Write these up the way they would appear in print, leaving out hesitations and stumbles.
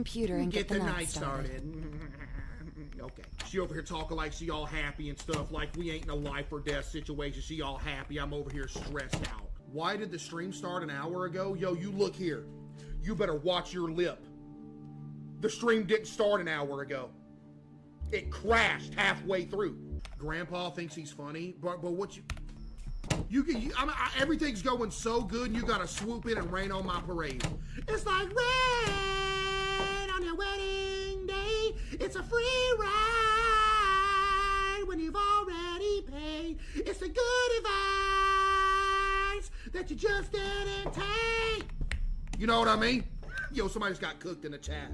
computer and get the night started. Okay. She over here talking like she all happy and stuff, like we ain't in a life or death situation. She all happy. I'm over here stressed out. Why did the stream start an hour ago? Yo, you look here. You better watch your lip. The stream didn't start an hour ago. It crashed halfway through. Grandpa thinks he's funny, but what everything's going so good, and you gotta swoop in and rain on my parade. It's like rain on your wedding day. It's a free ride when you've already paid. It's the good advice that you just didn't take. You know what I mean? Yo, somebody just got cooked in the chat.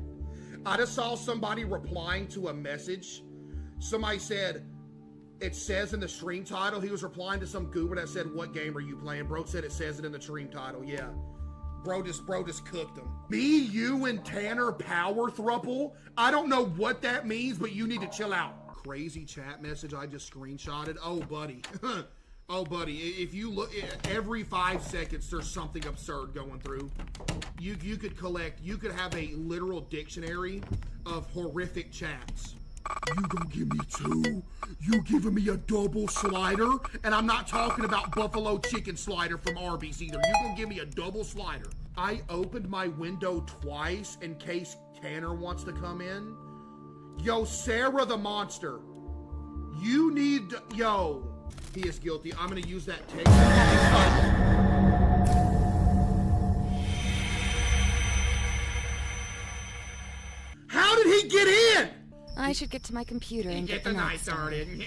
I just saw somebody replying to a message. Somebody said, it says in the stream title. He was replying to some goober that said, what game are you playing? Bro said it says it in the stream title. Yeah. Bro just cooked him. Me, you, and Tanner power thruple? I don't know what that means, but you need to chill out. Crazy chat message I just screenshotted. Oh, buddy. Oh, buddy, if you look, every 5 seconds there's something absurd going through. You could have a literal dictionary of horrific chats. You gonna give me 2? You giving me a double slider? And I'm not talking about buffalo chicken slider from Arby's either. You gonna give me a double slider? I opened my window twice in case Tanner wants to come in. Yo, Sarah the monster. You need to, yo. He is guilty. I'm gonna use that tape. How did he get in? I should get to my computer and get the night started.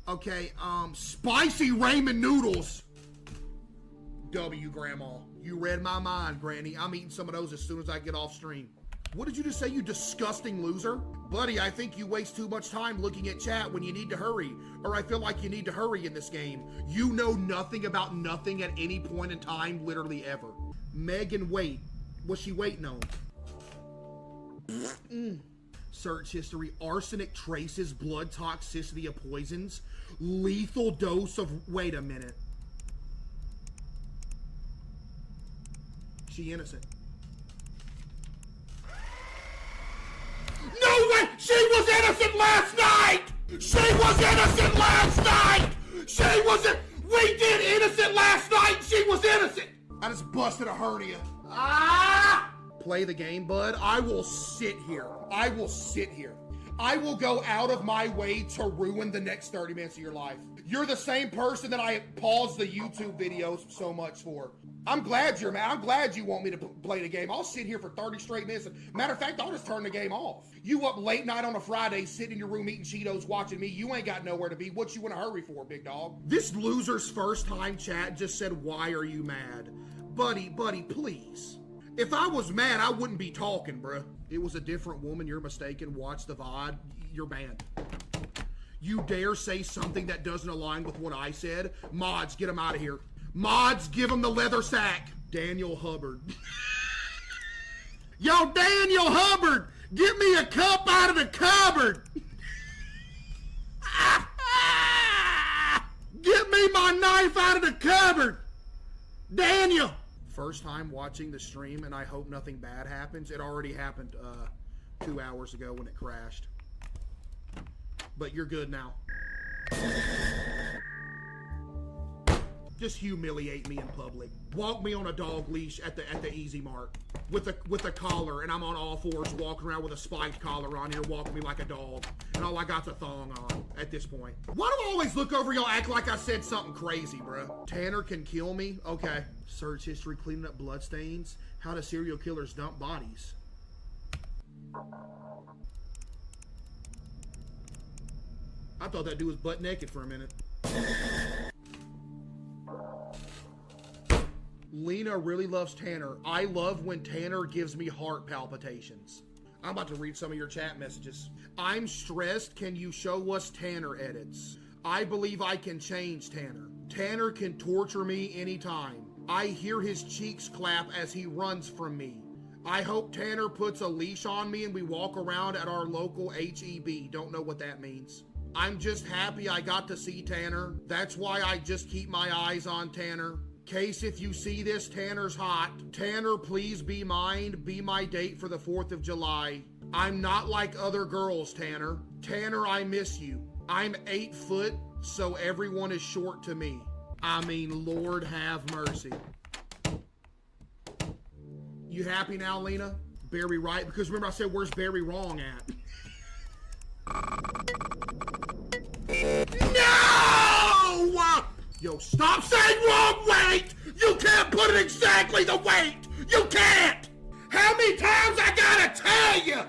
Okay, spicy ramen noodles. W, Grandma. You read my mind, Granny. I'm eating some of those as soon as I get off stream. What did you just say, you disgusting loser? Buddy, I think you waste too much time looking at chat when you need to hurry. Or I feel like you need to hurry in this game. You know nothing about nothing at any point in time, literally ever. Megan, wait. What's she waiting on? Search history. Arsenic traces, blood toxicity of poisons. Lethal dose of... Wait a minute. She innocent. No way! She was innocent last night! She was innocent last night! She wasn't... We did innocent last night! She was innocent! I just busted a hernia. Ah! Play the game, bud. I will sit here. I will sit here. I will go out of my way to ruin the next 30 minutes of your life. You're the same person that I paused the YouTube videos so much for. I'm glad you're mad. I'm glad you want me to play the game. I'll sit here for 30 straight minutes. Matter of fact, I'll just turn the game off. You up late night on a Friday, sitting in your room eating Cheetos, watching me. You ain't got nowhere to be. What you in a hurry for, big dog? This loser's first time chat just said, why are you mad? Buddy, please. If I was mad, I wouldn't be talking, bruh. It was a different woman. You're mistaken. Watch the VOD. You're banned. You dare say something that doesn't align with what I said? Mods, get him out of here. Mods, give him the leather sack. Daniel Hubbard. Yo, Daniel Hubbard, get me a cup out of the cupboard. Get me my knife out of the cupboard. Daniel. First time watching the stream, and I hope nothing bad happens. It already happened 2 hours ago when it crashed. But you're good now. Just humiliate me in public. Walk me on a dog leash at the Easy Mart with a collar, and I'm on all fours walking around with a spiked collar on here, walking me like a dog, and all I got's a thong on at this point. Why do I always look over y'all act like I said something crazy, bro? Tanner can kill me? Okay. Search history, cleaning up bloodstains. How do serial killers dump bodies? I thought that dude was butt naked for a minute. Lena really loves Tanner. I love when Tanner gives me heart palpitations. I'm about to read some of your chat messages. I'm stressed. Can you show us Tanner edits? I believe I can change Tanner. Tanner can torture me anytime. I hear his cheeks clap as he runs from me. I hope Tanner puts a leash on me and we walk around at our local HEB. Don't know what that means. I'm just happy I got to see Tanner. That's why I just keep my eyes on Tanner. Case, if you see this, Tanner's hot. Tanner, please be mine. Be my date for the 4th of July. I'm not like other girls, Tanner. Tanner, I miss you. I'm 8 foot, so everyone is short to me. I mean, Lord have mercy. You happy now, Lena? Barry right? Because remember I said, where's Barry wrong at? No! Yo, stop saying wrong weight! You can't put it exactly the weight! You can't! How many times I gotta tell you?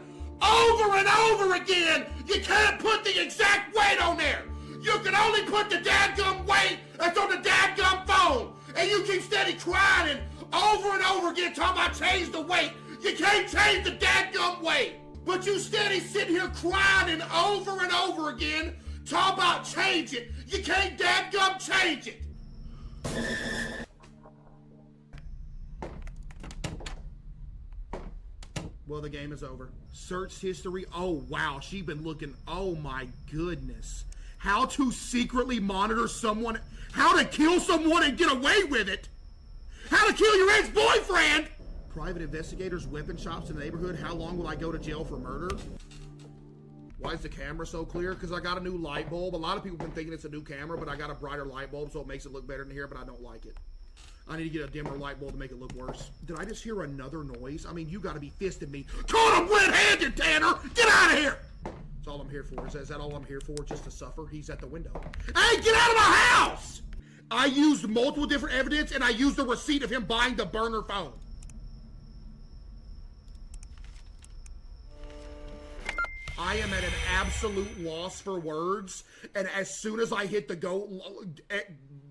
Over and over again, you can't put the exact weight on there! You can only put the dadgum weight that's on the dadgum phone! And you keep steady crying over and over again talking about change the weight. You can't change the dadgum weight. But you steady sitting here crying over and over again talking about change it. You can't dadgum change it. Well, the game is over. Search history. Oh, wow. She's been looking. Oh, my goodness. How to secretly monitor someone. How to kill someone and get away with it. How to kill your ex-boyfriend! Private investigators, weapon shops in the neighborhood. How long will I go to jail for murder? Why is the camera so clear? Because I got a new light bulb. A lot of people have been thinking it's a new camera, but I got a brighter light bulb, so it makes it look better than here, but I don't like it. I need to get a dimmer light bulb to make it look worse. Did I just hear another noise? I mean, you got to be fisting me. Caught him red-handed, Tanner! Get out of here! That's all I'm here for. Is that all I'm here for? Just to suffer? He's at the window. Hey, get out of my house! I used multiple different evidence, and I used the receipt of him buying the burner phone. I am at an absolute loss for words, and as soon as I hit the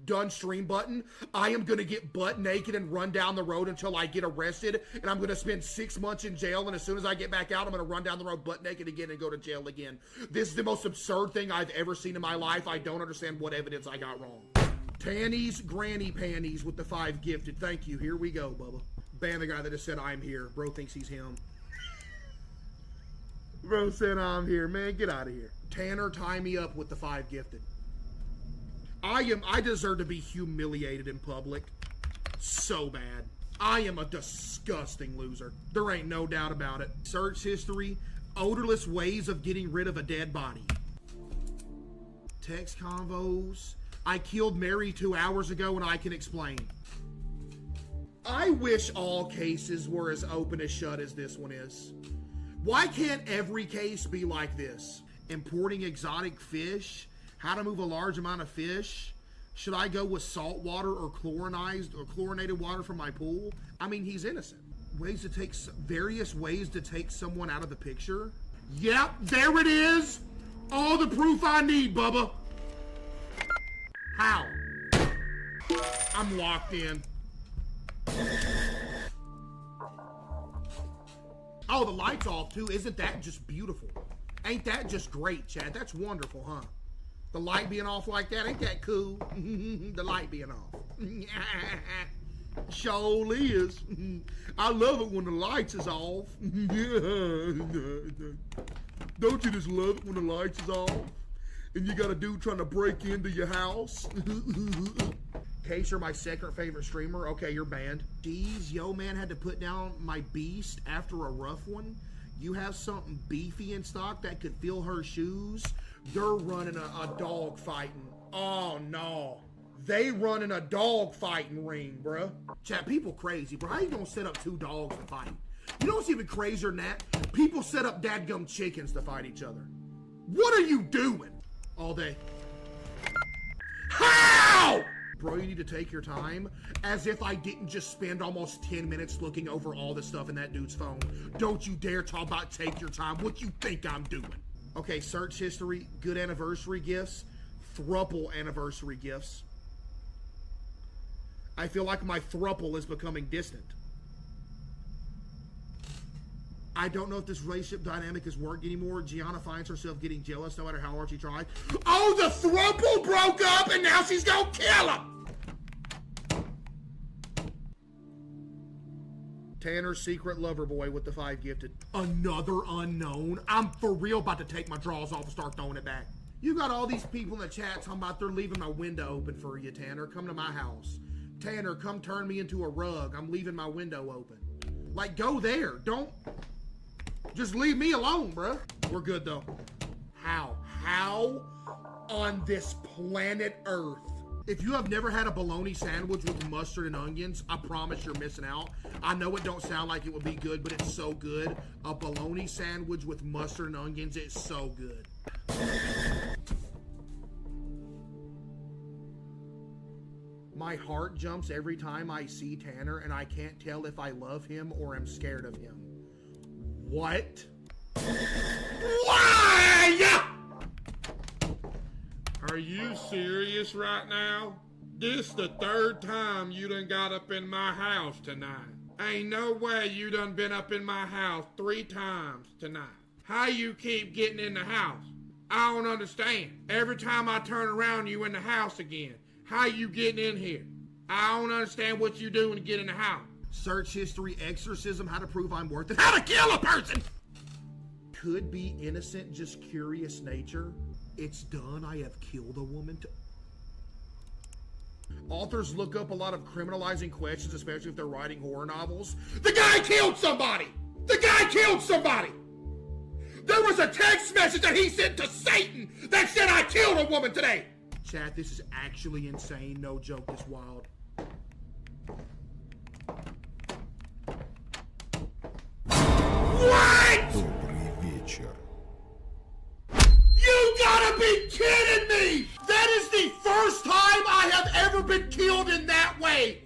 done stream button, I am going to get butt naked and run down the road until I get arrested, and I'm going to spend 6 months in jail, and as soon as I get back out, I'm going to run down the road butt naked again and go to jail again. This is the most absurd thing I've ever seen in my life. I don't understand what evidence I got wrong. Tanny's Granny Panties with the 5 gifted. Thank you. Here we go, Bubba. Ban the guy that just said I'm here. Bro thinks he's him. Bro said I'm here. Man, get out of here. Tanner, tie me up with the 5 gifted. I deserve to be humiliated in public. So bad. I am a disgusting loser. There ain't no doubt about it. Search history. Odorless ways of getting rid of a dead body. Text convos. I killed Mary 2 hours ago and I can explain. I wish all cases were as open as shut as this one is. Why can't every case be like this? Importing exotic fish? How to move a large amount of fish? Should I go with salt water or chlorinated water from my pool? I mean, he's innocent. Various ways to take someone out of the picture. Yep, there it is. All the proof I need, Bubba. How? I'm locked in. Oh, the light's off too. Isn't that just beautiful? Ain't that just great, Chad? That's wonderful, huh? The light being off like that, ain't that cool? The light being off. Surely is. I love it when the lights is off. Don't you just love it when the lights is off? And you got a dude trying to break into your house? Case, you're my second favorite streamer. Okay, you're banned. Jeez, yo, man, had to put down my beast after a rough one. You have something beefy in stock that could fill her shoes? They're running a dog fighting. Oh, no. They running a dog fighting ring, bruh. Chat, people crazy, bro. How you gonna set up 2 dogs to fight? You know what's even crazier than that? People set up dadgum chickens to fight each other. What are you doing? All day. How? Bro, you need to take your time. As if I didn't just spend almost 10 minutes looking over all the stuff in that dude's phone. Don't you dare talk about take your time. What you think I'm doing? Okay, search history, good anniversary gifts, thruple anniversary gifts. I feel like my thruple is becoming distant. I don't know if this relationship dynamic is working anymore. Gianna finds herself getting jealous no matter how hard she tried. Oh, the thruple broke up and now she's gonna kill him! Tanner's secret lover boy with the 5 gifted. Another unknown? I'm for real about to take my drawers off and start throwing it back. You got all these people in the chat talking about they're leaving my window open for you, Tanner. Come to my house. Tanner, come turn me into a rug. I'm leaving my window open. Like, go there. Don't. Just leave me alone, bruh. We're good, though. How? How on this planet Earth? If you have never had a bologna sandwich with mustard and onions, I promise you're missing out. I know it don't sound like it would be good, but it's so good. A bologna sandwich with mustard and onions, it's so good. My heart jumps every time I see Tanner, and I can't tell if I love him or am scared of him. What? Why? Are you serious right now? This the 3rd time you done got up in my house tonight. Ain't no way you done been up in my house 3 times tonight. How you keep getting in the house? I don't understand. Every time I turn around, you in the house again. How you getting in here? I don't understand what you doing to get in the house. Search history, exorcism, how to prove I'm worth it, how to kill a person! Could be innocent, just curious nature. It's done, I have killed a woman. Authors look up a lot of criminalizing questions, especially if they're writing horror novels. The guy killed somebody! The guy killed somebody! There was a text message that he sent to Satan that said I killed a woman today! Chat, this is actually insane. No joke, this wild. What? You gotta be kidding me! That is the first time I have ever been killed in that way!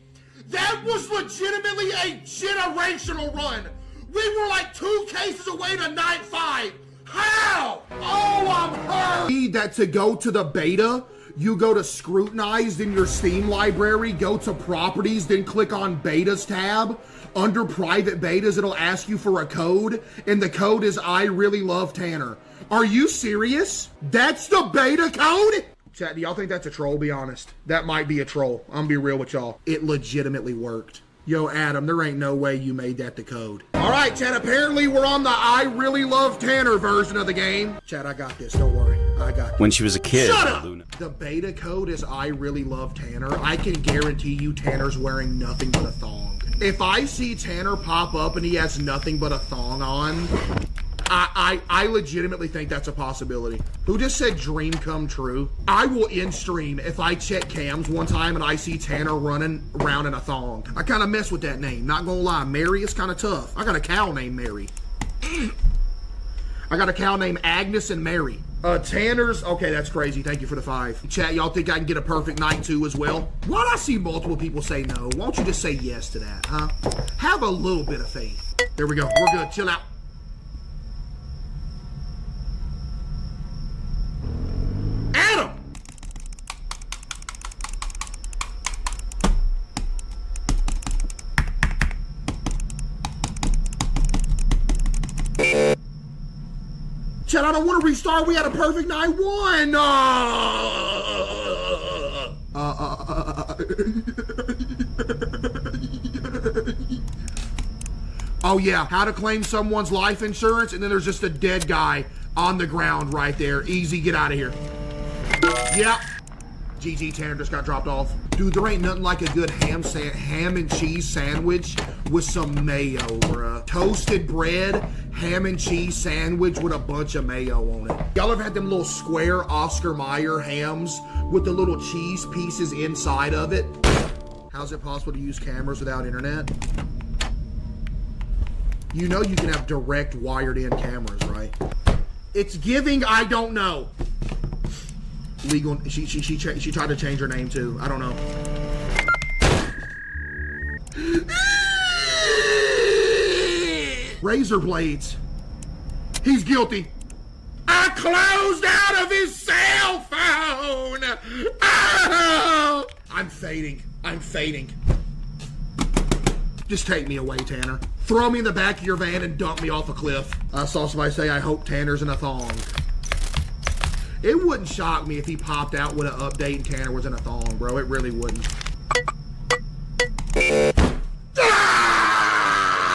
That was legitimately a generational run! We were like 2 cases away to night 5! How? Oh, I'm hurt! Need that to go to the beta? You go to Scrutinized in your Steam library, go to Properties, then click on Betas tab. Under Private Betas, it'll ask you for a code, and the code is I really love Tanner. Are you serious? That's the beta code? Chat, do y'all think that's a troll? Be honest. That might be a troll. I'm gonna be real with y'all. It legitimately worked. Yo, Adam, there ain't no way you made that the code. All right, chat, apparently we're on the I really love Tanner version of the game. Chat, I got this, don't worry. I got this. When she was a kid. Shut up! The beta code is I really love Tanner. I can guarantee you Tanner's wearing nothing but a thong. If I see Tanner pop up and he has nothing but a thong on, I legitimately think that's a possibility. Who just said dream come true? I will end stream if I check cams one time and I see Tanner running around in a thong. I kind of mess with that name, not gonna lie. Mary is kind of tough. I got a cow named Mary. I got a cow named Agnes and Mary. Tanner's, okay, that's crazy. Thank you for the 5. Chat, y'all think I can get a perfect night 2 as well? Why'd I see multiple people say no? Why don't you just say yes to that, huh? Have a little bit of faith. There we go, we're good, chill out. Adam! Chat, I don't want to restart. We had a perfect night 1. Oh yeah, how to claim someone's life insurance, and then there's just a dead guy on the ground right there. Easy, get out of here. Yep. GG, Tanner just got dropped off. Dude, there ain't nothing like a good ham and cheese sandwich with some mayo, bruh. Toasted bread, ham and cheese sandwich with a bunch of mayo on it. Y'all ever had them little square Oscar Mayer hams with the little cheese pieces inside of it? How's it possible to use cameras without internet? You know you can have direct wired in cameras, right? It's giving I don't know. Legal, she tried to change her name too. I don't know. Razor blades. He's guilty. I closed out of his cell phone. Oh! I'm fading. I'm fading. Just take me away, Tanner. Throw me in the back of your van and dump me off a cliff. I saw somebody say, I hope Tanner's in a thong. It wouldn't shock me if he popped out with an update and Tanner was in a thong, bro. It really wouldn't. Ah!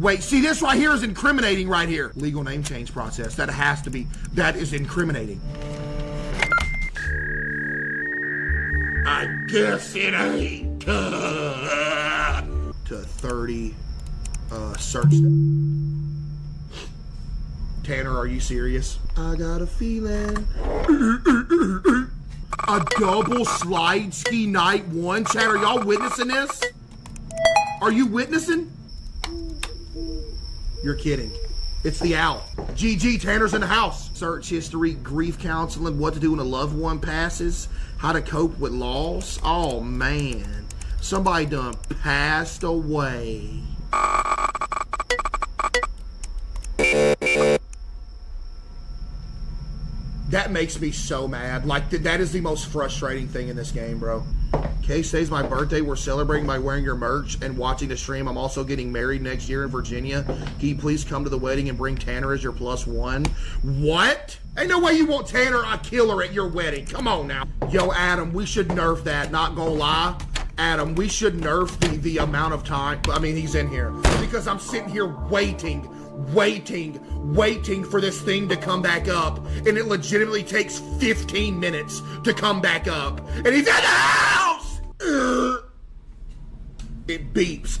Wait, see, this right here is incriminating right here. Legal name change process. That has to be, that is incriminating. I guess it ain't. To 30, search. Tanner, are you serious? I got a feeling. A double slide ski night one. Chat, are y'all witnessing this? Are you witnessing? You're kidding. It's the owl. GG, Tanner's in the house. Search history, grief counseling, what to do when a loved one passes, how to cope with loss. Oh man, somebody done passed away. That makes me so mad. Like, that is the most frustrating thing in this game, bro. Case, today's my birthday. We're celebrating by wearing your merch and watching the stream. I'm also getting married next year in Virginia. Can you please come to the wedding and bring Tanner as your +1? What? Ain't no way you want Tanner a killer at your wedding. Come on now. Yo, Adam, we should nerf that. Not gonna lie. Adam, we should nerf the amount of time. I mean, he's in here. Because I'm sitting here waiting for this thing to come back up, and it legitimately takes 15 minutes to come back up, and he's in the house! It beeps.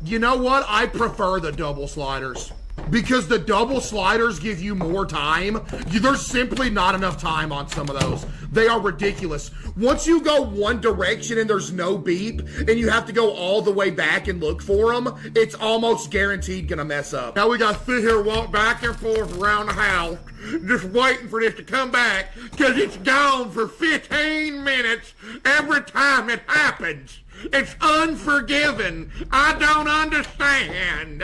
You know what? I prefer the double sliders. Because the double sliders give you more time. There's simply not enough time on some of those. They are ridiculous. Once you go one direction and there's no beep, and you have to go all the way back and look for them, it's almost guaranteed gonna mess up. Now we gotta sit here, walk back and forth around the house, just waiting for this to come back, because it's gone for 15 minutes every time it happens. It's unforgiving. I don't understand.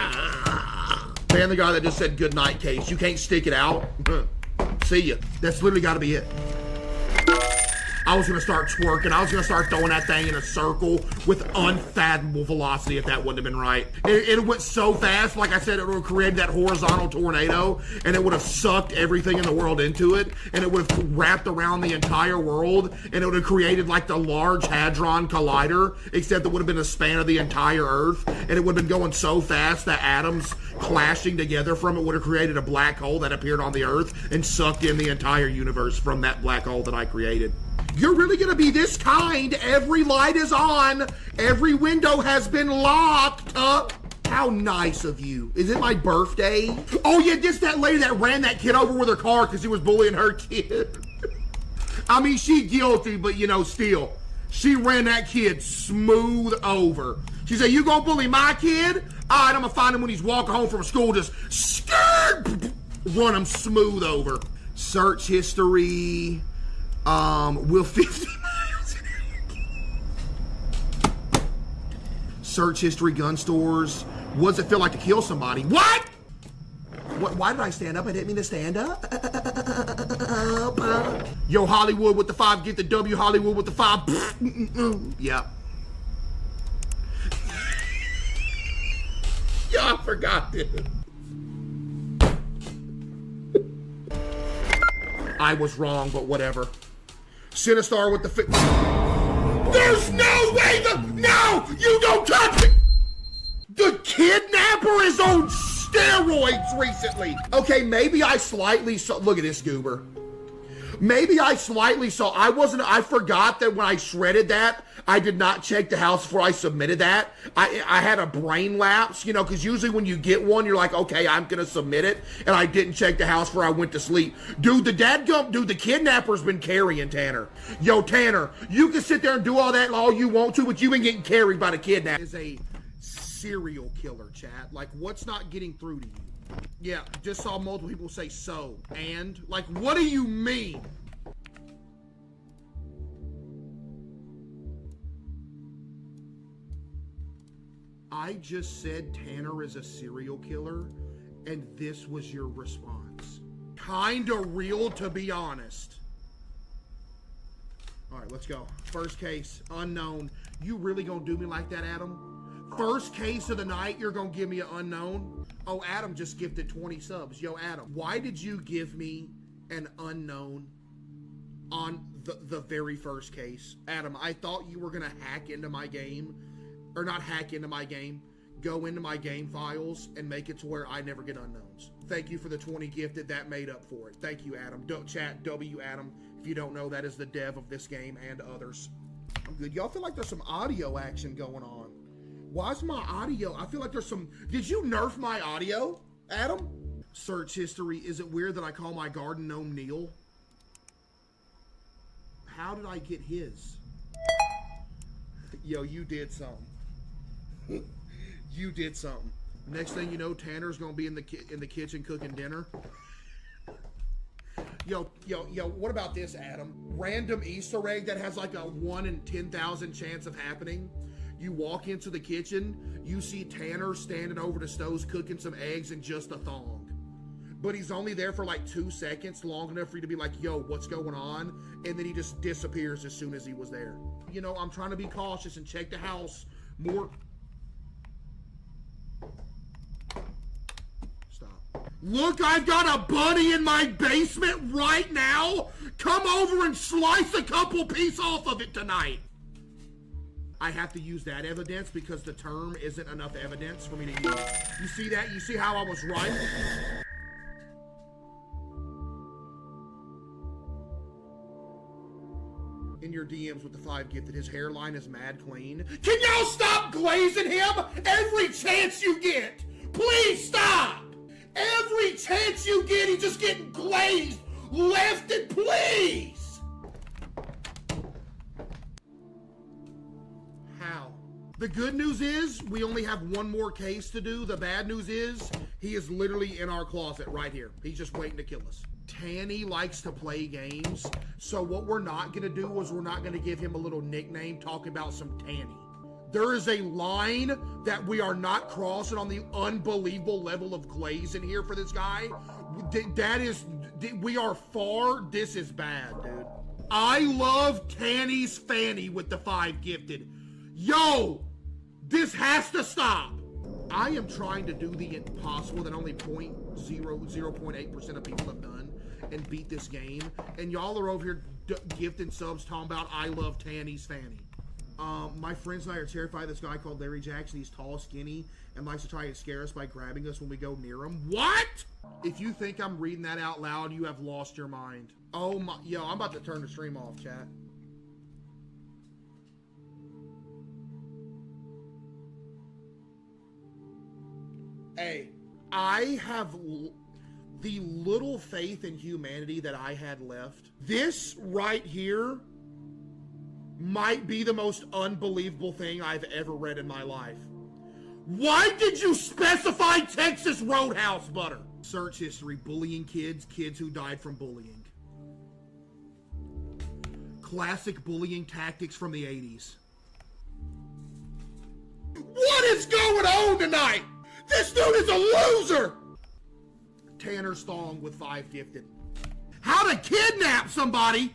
Man, the guy that just said good night, Case. You can't stick it out. See ya. That's literally got to be it. I was going to start twerking. I was going to start throwing that thing in a circle with unfathomable velocity if that wouldn't have been right. It went so fast, like I said, it would have created that horizontal tornado, and it would have sucked everything in the world into it, and it would have wrapped around the entire world, and it would have created like the Large Hadron Collider, except it would have been the span of the entire Earth, and it would have been going so fast that atoms clashing together from it would have created a black hole that appeared on the Earth and sucked in the entire universe from that black hole that I created. You're really gonna be this kind? Every light is on. Every window has been locked up. How nice of you. Is it my birthday? Oh yeah, this that lady that ran that kid over with her car because he was bullying her kid. I mean, she guilty, but you know, still. She ran that kid smooth over. She said, you gonna bully my kid? All right, I'm gonna find him when he's walking home from school, just skirt, run him smooth over. Search history. Will 50 miles an hour. Search history, gun stores. What does it feel like to kill somebody? What? Why did I stand up? I didn't mean to stand up. Yo, Hollywood with the 5. Get the W. Hollywood with the 5. Yeah. Yeah, I forgot this. I was wrong, but whatever. Sinistar with the There's no way No! You don't touch me! The kidnapper is on steroids recently. Okay, maybe I slightly saw. Look at this goober. Maybe I slightly saw. I forgot that when I shredded that, I did not check the house before I submitted that. I had a brain lapse, you know, because usually when you get one, you're like, okay, I'm going to submit it. And I didn't check the house before I went to sleep. Dude, the kidnapper's been carrying Tanner. Yo, Tanner, you can sit there and do all that all you want to, but you've been getting carried by the kidnapper. Is a serial killer, chat. Like, what's not getting through to you? Yeah, just saw multiple people say so. And? Like, what do you mean? I just said Tanner is a serial killer, and this was your response. Kinda real, to be honest. All right, let's go. First case, unknown. You really gonna do me like that, Adam? First case of the night, you're gonna give me an unknown? Oh, Adam just gifted 20 subs. Yo, Adam, why did you give me an unknown on the very first case. Adam, I thought you were gonna hack into my game, or not hack into my game, go into my game files and make it to where I never get unknowns. Thank you for the 20 gifted. That made up for it. Thank you, Adam. Don't chat W Adam. If you don't know, that is the dev of this game and others. I'm good. Y'all feel like there's some audio action going on. Why is my audio? I feel like there's some. Did you nerf my audio, Adam? Search history. Is it weird that I call my garden gnome Neil? How did I get his? Yo, you did something. You did something. Next thing you know, Tanner's gonna be in the kitchen cooking dinner. Yo, what about this, Adam? Random Easter egg that has like a 1 in 10,000 chance of happening. You walk into the kitchen, you see Tanner standing over the stove cooking some eggs in just a thong. But he's only there for like 2 seconds, long enough for you to be like, yo, what's going on? And then he just disappears as soon as he was there. You know, I'm trying to be cautious and check the house more. Stop. Look, I've got a bunny in my basement right now. Come over and slice a couple pieces off of it tonight. I have to use that evidence because the term isn't enough evidence for me to use. You see that? You see how I was right? In your DMs with the 5 gifted, his hairline is mad clean. Can y'all stop glazing him every chance you get? Please stop! Every chance you get, he's just getting glazed left and please! How? The good news is we only have one more case to do. The bad news is he is literally in our closet right here. He's just waiting to kill us. Tanny likes to play games, so what we're not gonna do is we're not gonna give him a little nickname talking about some Tanny. There is a line that we are not crossing on the unbelievable level of glaze in here for this guy. That is, we are far, this is bad, dude. I love Tanny's Fanny with the 5 gifted. Yo, this has to stop. I am trying to do the impossible that only 0.8% of people have done and beat this game. And y'all are over here gifting subs talking about I love Tanny's Fanny. My friends and I are terrified of this guy called Larry Jackson. He's tall, skinny, and likes to try and scare us by grabbing us when we go near him. What? If you think I'm reading that out loud, you have lost your mind. Oh my, yo, I'm about to turn the stream off, chat. Hey, I have the little faith in humanity that I had left. This right here might be the most unbelievable thing I've ever read in my life. Why did you specify Texas Roadhouse butter? Search history, bullying kids who died from bullying. Classic bullying tactics from the 80s. What is going on tonight? This dude is a loser! Tanner's thong with 5 gifted. How to kidnap somebody?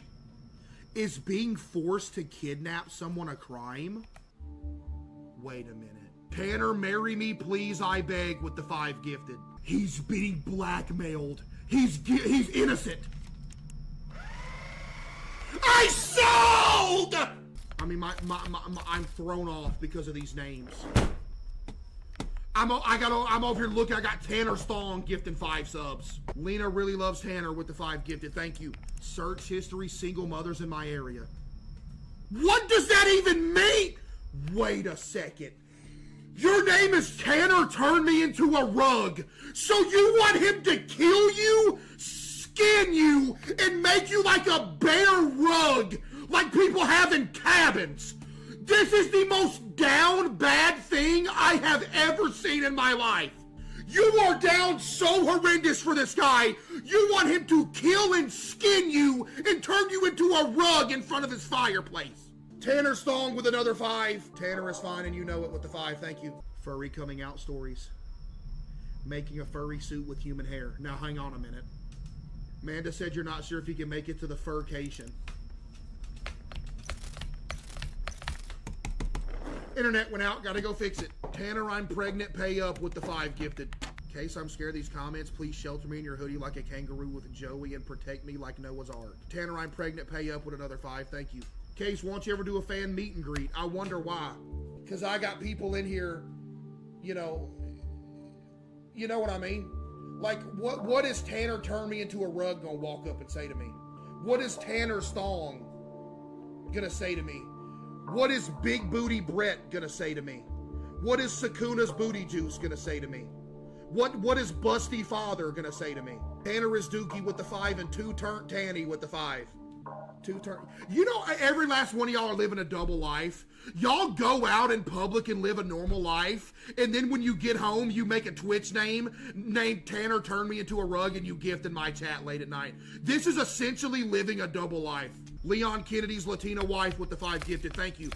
Is being forced to kidnap someone a crime? Wait a minute. Tanner, marry me please, I beg, with the 5 gifted. He's being blackmailed. He's innocent. I sold! I mean, I'm thrown off because of these names. I'm over here looking. I got Tanner's thong gifting 5 subs. Lena really loves Tanner with the 5 gifted. Thank you. Search history, single mothers in my area. What does that even mean? Wait a second. Your name is Tanner turned me into a rug. So you want him to kill you, skin you, and make you like a bear rug, like people have in cabins. This is the most down bad thing I have ever seen in my life. You are down so horrendous for this guy. You want him to kill and skin you and turn you into a rug in front of his fireplace. Tanner's thong with another 5. Tanner is fine and you know it with the 5. Thank you. Furry coming out stories. Making a furry suit with human hair. Now hang on a minute. Amanda said you're not sure if you can make it to the furcation. Internet went out, gotta go fix it. Tanner, I'm pregnant, pay up with the 5 gifted. Case, I'm scared of these comments. Please shelter me in your hoodie like a kangaroo with Joey and protect me like Noah's Ark. Tanner, I'm pregnant. Pay up with another 5. Thank you. Case, won't you ever do a fan meet and greet? I wonder why. Because I got people in here, you know what I mean? Like, what is Tanner turn me into a rug gonna walk up and say to me? What is Tanner's thong gonna say to me? What is Big Booty Brett gonna say to me? What is Sakuna's Booty Juice gonna say to me? What is Busty Father gonna say to me? Tanner is Dookie with the 5 and 2 turn Tanny with the 5. 2 turn. You know, every last one of y'all are living a double life. Y'all go out in public and live a normal life, and then when you get home, you make a Twitch name named Tanner Turn Me Into a Rug, and you gift in my chat late at night. This is essentially living a double life. Leon Kennedy's Latina wife with the 5 gifted. Thank you.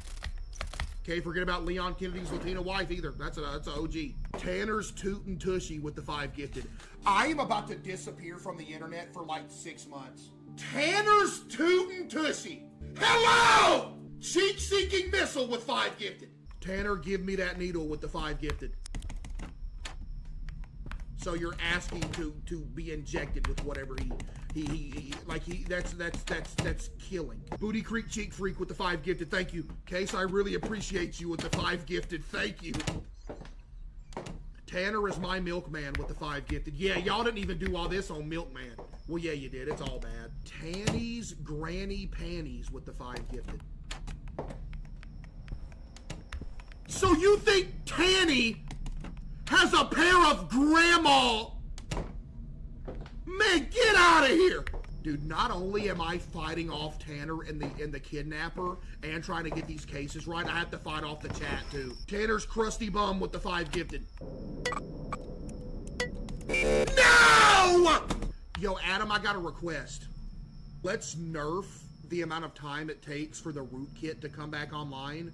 Okay, forget about Leon Kennedy's Latina wife either. That's an OG. Tanner's Toot and Tushy with the 5 gifted. I am about to disappear from the internet for like 6 months. Tanner's Toot and Tushy. Hello! Cheek-seeking missile with 5 gifted. Tanner, give me that needle with the 5 gifted. So you're asking to be injected with whatever that's killing. Booty Creek Cheek Freak with the 5 gifted. Thank you. Case, I really appreciate you with the 5 gifted. Thank you. Tanner is my milkman with the 5 gifted. Yeah, y'all didn't even do all this on Milkman. Well, yeah, you did. It's all bad. Tanny's Granny Panties with the 5 gifted. So you think Tanny has a pair of grandma? Man, get out of here. Dude, not only am I fighting off Tanner and the kidnapper and trying to get these cases right, I have to fight off the chat too. Tanner's Crusty Bum with the 5 gifted. No! Yo, Adam, I got a request. Let's nerf the amount of time it takes for the rootkit to come back online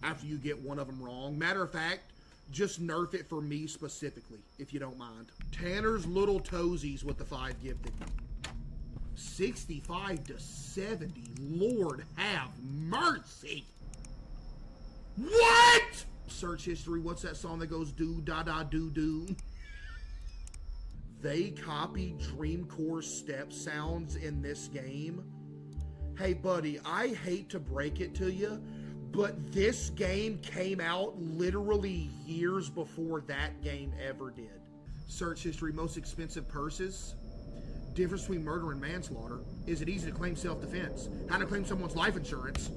after you get one of them wrong. Matter of fact, just nerf it for me specifically, if you don't mind. Tanner's Little Toesies with the 5 gifted. 65 to 70. Lord have mercy. What? Search history. What's that song that goes do da da do do? They copied Dreamcore step sounds in this game. Hey, buddy, I hate to break it to you, but this game came out literally years before that game ever did. Search history, most expensive purses. Difference between murder and manslaughter. Is it easy to claim self-defense? How to claim someone's life insurance.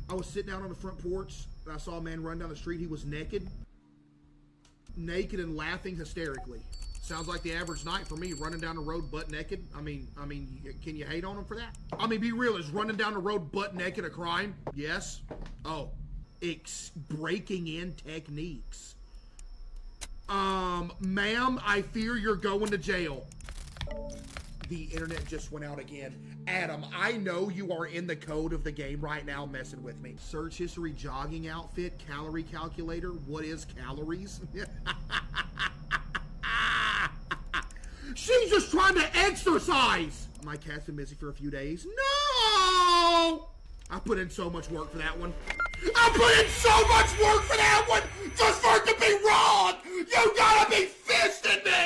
I was sitting out on the front porch and I saw a man run down the street. He was naked. Naked and laughing hysterically. Sounds like the average night for me, running down the road butt naked. I mean, can you hate on him for that? I mean, be real, is running down the road butt naked a crime? Yes. Oh, breaking in techniques. Ma'am, I fear you're going to jail. The internet just went out again. Adam, I know you are in the code of the game right now messing with me. Search history, jogging outfit, calorie calculator. What is calories? She's just trying to exercise. My cat's been busy for a few days. No! I put in so much work for that one. I put in so much work for that one just for it to be wrong! You gotta be fisting me!